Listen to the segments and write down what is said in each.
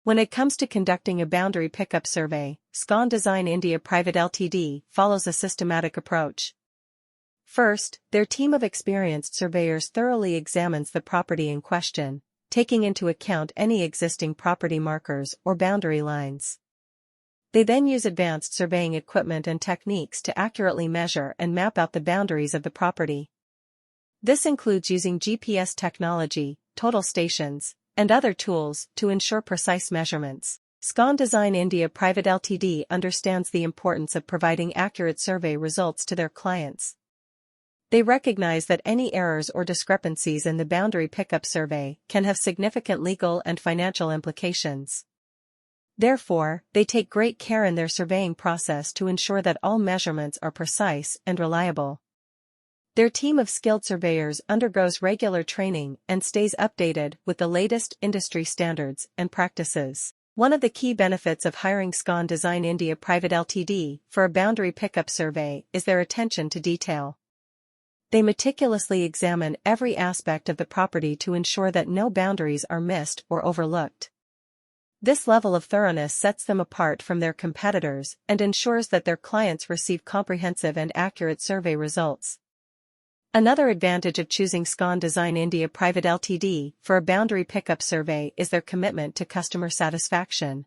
When it comes to conducting a boundary pickup survey, Scon Design India Pvt Ltd follows a systematic approach. First, their team of experienced surveyors thoroughly examines the property in question, taking into account any existing property markers or boundary lines. They then use advanced surveying equipment and techniques to accurately measure and map out the boundaries of the property. This includes using GPS technology, total stations, and other tools to ensure precise measurements. Scon Design India Pvt Ltd understands the importance of providing accurate survey results to their clients. They recognize that any errors or discrepancies in the boundary pickup survey can have significant legal and financial implications. Therefore, they take great care in their surveying process to ensure that all measurements are precise and reliable. Their team of skilled surveyors undergoes regular training and stays updated with the latest industry standards and practices. One of the key benefits of hiring Scon Design India Pvt Ltd for a boundary pickup survey is their attention to detail. They meticulously examine every aspect of the property to ensure that no boundaries are missed or overlooked. This level of thoroughness sets them apart from their competitors and ensures that their clients receive comprehensive and accurate survey results. Another advantage of choosing Scon Design India Pvt Ltd for a boundary pickup survey is their commitment to customer satisfaction.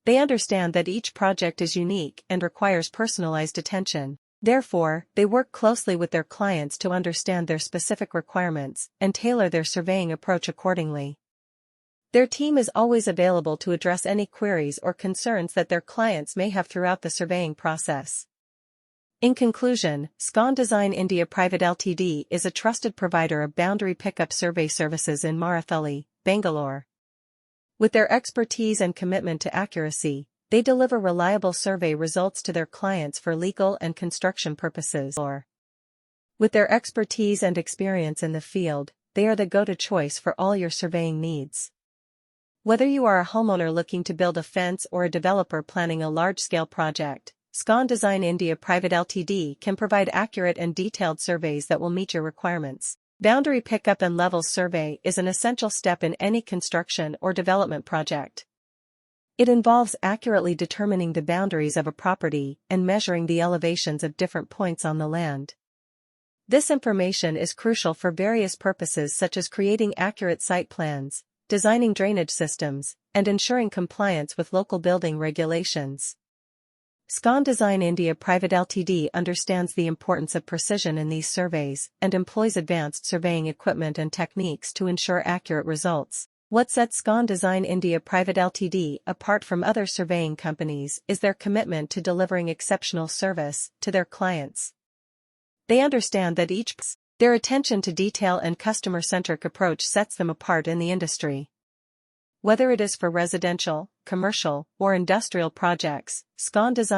They understand that each project is unique and requires personalized attention. Therefore, they work closely with their clients to understand their specific requirements and tailor their surveying approach accordingly. Their team is always available to address any queries or concerns that their clients may have throughout the surveying process. In conclusion, Scon Design India Pvt Ltd is a trusted provider of boundary pickup survey services in Marathahalli, Bangalore. With their expertise and commitment to accuracy, they deliver reliable survey results to their clients for legal and construction purposes. With their expertise and experience in the field, they are the go-to choice for all your surveying needs. Whether you are a homeowner looking to build a fence or a developer planning a large-scale project, Scon Design India Pvt Ltd can provide accurate and detailed surveys that will meet your requirements. Boundary pickup and level survey is an essential step in any construction or development project. It involves accurately determining the boundaries of a property and measuring the elevations of different points on the land. This information is crucial for various purposes such as creating accurate site plans, designing drainage systems, and ensuring compliance with local building regulations. Scon Design India Pvt Ltd understands the importance of precision in these surveys and employs advanced surveying equipment and techniques to ensure accurate results. What sets Scon Design India Pvt Ltd apart from other surveying companies is their commitment to delivering exceptional service to their clients. They understand that their attention to detail and customer-centric approach sets them apart in the industry. Whether it is for residential, commercial, or industrial projects, Scon Design